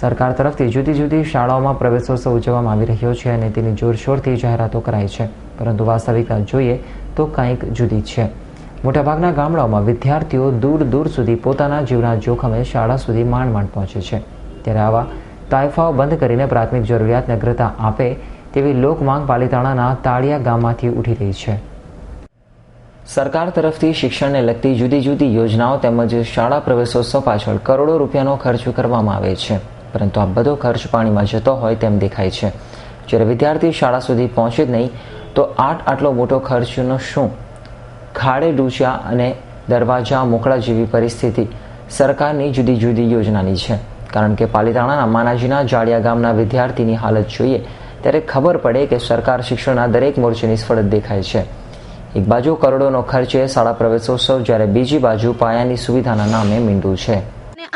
સરકાર તરફથી જુદી જુદી શાળાઓમાં પ્રવેશોત્સવ ઉજવવામાં આવી રહ્યો છે અને તેની જોરશોરથી જાહેરાતો કરાઈ છે, પરંતુ વાસ્તવિકતા જોઈએ તો કંઈક જુદી છે। મોટાભાગના ગામડાઓમાં વિદ્યાર્થીઓ દૂર દૂર સુધી પોતાના જીવના જોખમે શાળા સુધી માંડ પહોંચે છે, ત્યારે આવા તાઇફાઓ બંધ કરીને પ્રાથમિક જરૂરિયાતને અગ્રતા આપે તેવી લોકમાંગ પાલિતાણાના તાળિયા ગામમાંથી ઉઠી રહી છે। સરકાર તરફથી શિક્ષણને લગતી જુદી જુદી યોજનાઓ તેમજ શાળા પ્રવેશોત્સવ પાછળ કરોડો રૂપિયાનો ખર્ચ કરવામાં આવે છે, પરંતુ આ બધો ખર્ચ પાણીમાં જતો હોય તેમ દેખાય છે। જ્યારે વિદ્યાર્થી શાળા સુધી પહોંચે જ નહીં તો આટલો મોટો ખર્ચનો શું? ખાડે ડૂચ્યા અને દરવાજા મોકળા જેવી પરિસ્થિતિ સરકારની જુદી જુદી યોજનાની છે, કારણ કે પાલિતાણાના માનાજીના જાડિયા ગામના વિદ્યાર્થીની હાલત જોઈએ ત્યારે ખબર પડે કે સરકાર શિક્ષણના દરેક મોરચે નિષ્ફળ જ દેખાય છે। એક બાજુ કરોડોનો ખર્ચે શાળા પ્રવેશોત્સવ, જ્યારે બીજી બાજુ પાયાની સુવિધાના નામે મીંડું છે।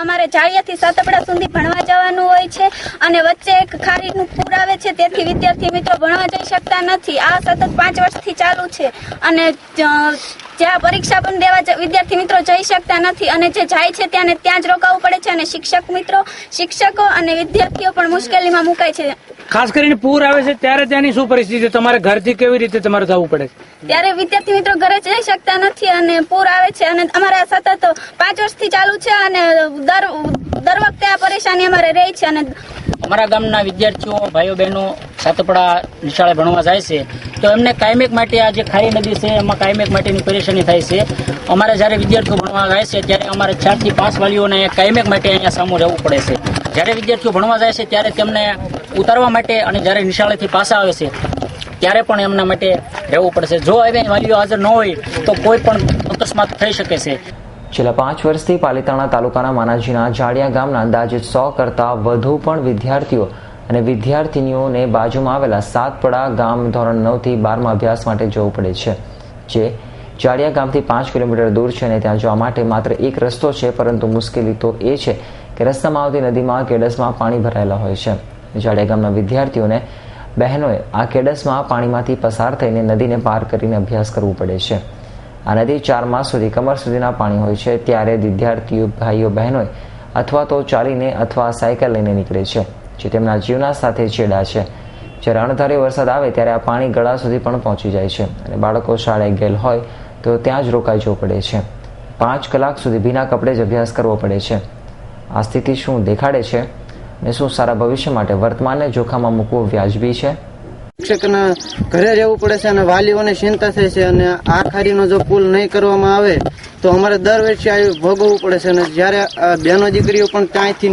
અમારે જાળિયાથી સાતપડા સુધી ભણવા જવાનું હોય છે અને વચ્ચે એક ખારીનું પૂર આવે છે, તેથી વિદ્યાર્થી મિત્રો ભણવા જઈ શકતા નથી। આ સતત 5 વર્ષથી ચાલુ છે અને જ્યાં પરીક્ષા પણ દેવા વિદ્યાર્થી મિત્રો જઈ શકતા નથી અને જે જાય છે ત્યાં જ રોકાવું પડે છે અને શિક્ષકો અને વિદ્યાર્થીઓ પણ મુશ્કેલીમાં મુકાય છે। ખાસ કરીને પૂર આવે છે ત્યારે ત્યાંની શું પરિસ્થિતિ? તમારે ઘરથી કેવી રીતે તમારે જવું પડે? ત્યારે વિદ્યાર્થી મિત્રો ઘરે જઈ શકતા નથી અને પૂર આવે છે અને અમારા સતત 5 વર્ષથી ચાલુ છે અને દર વખતે આ પરેશાની અમારે રહી છે। અને અમારા ગામના વિદ્યાર્થીઓ ભાઈઓ બહેનો સાતપડા નિશાળે ભણવા જાય છે તો એમને કાયમેક માટે આ જે ખારી નદી છે એમાં કાયમેક માટેની પરેશાની થાય છે। અમારે જ્યારે વિદ્યાર્થીઓ ભણવા જાય છે ત્યારે અમારે 4 થી 5 વાલીઓને કાયમેક માટે અહીંયા સામું રહેવું પડે છે। જ્યારે વિદ્યાર્થીઓ ભણવા જાય છે ત્યારે તેમને ઉતારવા માટે અને જ્યારે નિશાળેથી પાછા આવે છે ત્યારે પણ એમના માટે રહેવું પડશે। જો હવે વાલીઓ હાજર ન હોય તો કોઈ પણ અકસ્માત થઈ શકે છે। છેલ્લા 5 વર્ષથી પાલિતાણા તાલુકાના માનાજીના જાડિયા ગામના અંદાજે 100 કરતાં વધુ પણ વિદ્યાર્થીઓ અને વિદ્યાર્થિનીઓને બાજુમાં આવેલા સાતપડા ગામ ધોરણ 9 થી 12 અભ્યાસ માટે જવું પડે છે, જે જાડિયા ગામથી 5 કિલોમીટર દૂર છે અને ત્યાં જવા માટે માત્ર એક રસ્તો છે, પરંતુ મુશ્કેલી તો એ છે કે રસ્તામાં આવતી નદીમાં કેડસમાં પાણી ભરાયેલા હોય છે। જાડિયા ગામના વિદ્યાર્થીઓને બહેનોએ આ કેડસમાં પાણીમાંથી પસાર થઈને નદીને પાર કરીને અભ્યાસ કરવું પડે છે। આ નદી 4 માસ સુધી કમર સુધીના પાણી હોય છે, ત્યારે વિદ્યાર્થીઓ ભાઈઓ બહેનોએ અથવા તો ચાલીને અથવા સાયકલ લઈને નીકળે છે, જે તેમના જીવના સાથે ચેડા છે। જ્યારે અણધાર્યો વરસાદ આવે ત્યારે આ પાણી ગળા સુધી પણ પહોંચી જાય છે અને બાળકો શાળાએ ગયેલ હોય તો ત્યાં જ રોકાઈ જવું પડે છે। 5 કલાક સુધી ભીના કપડે જ અભ્યાસ કરવો પડે છે। આ સ્થિતિ શું દેખાડે છે અને શું સારા ભવિષ્ય માટે વર્તમાનને જોખમમાં મૂકવું વ્યાજબી છે? શિક્ષકના ઘરે રહેવું પડે છે અને વાલીઓને ચિંતા થાય છે અને આ ખારીનો જો પુલ નહીં કરવામાં આવે તો અમારે દર વર્ષે આ ભોગવવું પડે છે। અને જ્યારે બહેનો દીકરીઓ પણ ત્યાંથી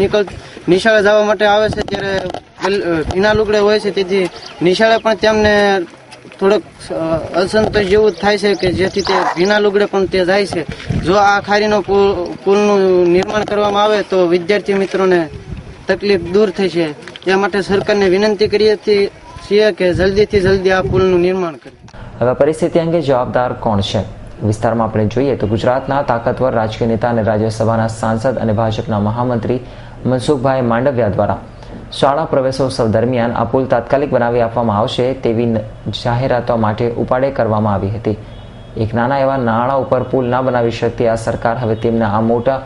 નિશાળે જવા માટે આવે છે ત્યારે ભીના લુગડે હોય છે, તેથી નિશાળે પણ તેમને થોડોક અસંતોષ જેવું થાય છે કે જેથી તે ભીના લુગડે પણ તે જાય છે। જો આ ખારીનો પુલનું નિર્માણ કરવામાં આવે તો વિદ્યાર્થી મિત્રોને તકલીફ દૂર થશે। તે માટે સરકારને વિનંતી કરીએ છીએ કે જલ્દીથી જલ્દી આ પુલનું નિર્માણ કરે। હવે પરિસ્થિતિ અંગે જવાબદાર કોણ છે? વિસ્તારમાં આપણે જોઈએ તો ગુજરાતના તાકતવર રાજકીય નેતા અને રાજ્યસભાના સાંસદ અને ભાજપના મહામંત્રી મનસુખભાઈ માંડવિયા દ્વારા શાળા પ્રવેશોત્સવ દરમિયાન આ પુલ તાત્કાલિક બનાવી આપવામાં આવશે તેવી જાહેરાતો માટે ઉપાડે કરવામાં આવી હતી। એક નાના એવા નાણાં ઉપર પુલ ના બનાવી શકતી આ સરકાર હવે તેમના આ મોટા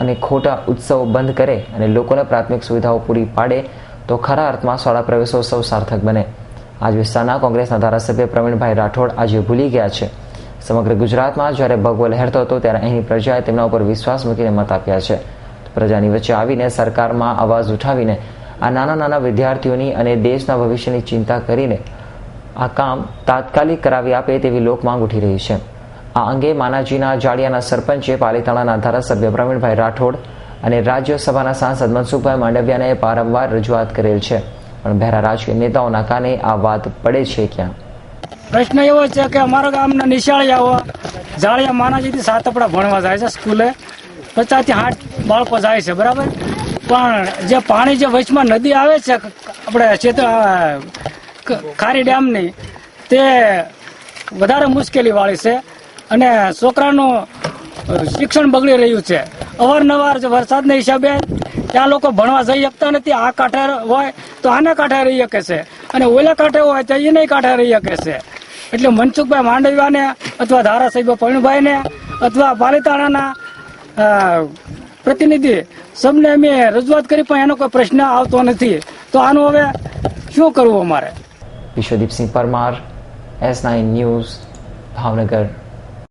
અને ખોટા ઉત્સવો બંધ કરે અને લોકોને પ્રાથમિક સુવિધાઓ પૂરી પાડે તો ખરા અર્થમાં શાળા પ્રવેશોત્સવ સાર્થક બને। આજ વિસ્તારના કોંગ્રેસના ધારાસભ્ય પ્રવીણભાઈ રાઠોડ આજે ભૂલી ગયા છે। સમગ્ર ગુજરાતમાં જ્યારે ભગવો લહેરતો હતો ત્યારે અહીંની પ્રજાએ તેમના ઉપર વિશ્વાસ મૂકીને મત આપ્યા છે। પ્રજાની વચ્ચે આવીને સરકારમાં અવાજ ઉઠાવીને આ નાના વિદ્યાર્થીઓની અને દેશના ભવિષ્યની ચિંતા કરીને આ કામ તાત્કાલિક કરાવી આપે તેવી લોકમાંગ ઉઠી રહી છે। આ અંગે માનાજીના જાડિયાના સરપંચે પાલિતાણાના ધારાસભ્ય પ્રવીણભાઈ રાઠોડ અને રાજ્યસભાના સાંસદ મનસુખભાઈ માંડવિયાને વારંવાર રજૂઆત કરેલ છે, પણ બહેરા રાજકીય નેતાઓના કાને આ વાત પડે છે ક્યાં? પ્રશ્ન એવો છે કે અમારા ગામના નિશાળિયાઓ જાડિયા માનાજીથી સાતપડા ભણવા જાય છે સ્કૂલે, 50 થી 60 બાળકો જાય છે, બરાબર? પણ જે પાણી જે વચમાં નદી આવે છે આપણે ખારી ડેમની, તે વધારે મુશ્કેલી વાળી છે અને છોકરાનું શિક્ષણ બગડી રહ્યું છે। અવારનવાર વરસાદના હિસાબે ત્યાં લોકો ભણવા જઈ શકતા નથી। આ કાંઠે હોય તો આને કાંઠે રહી શકે છે અને ઓલા કાંઠે હોય તો એને કાંઠે રહી શકે છે। એટલે મનસુખભાઈ માંડવિયાને અથવા ધારાસભ્ય પ્રવીણભાઈને અથવા પાલિતાણાના પ્રતિનિધિ સબને અમે રજૂઆત કરી પણ એનો કોઈ પ્રશ્ન આવતો નથી. તો આનું હવે શું કરવું અમારે? વિશ્વદીપસિંહ પરમાર, S9 ન્યૂઝ, ભાવનગર.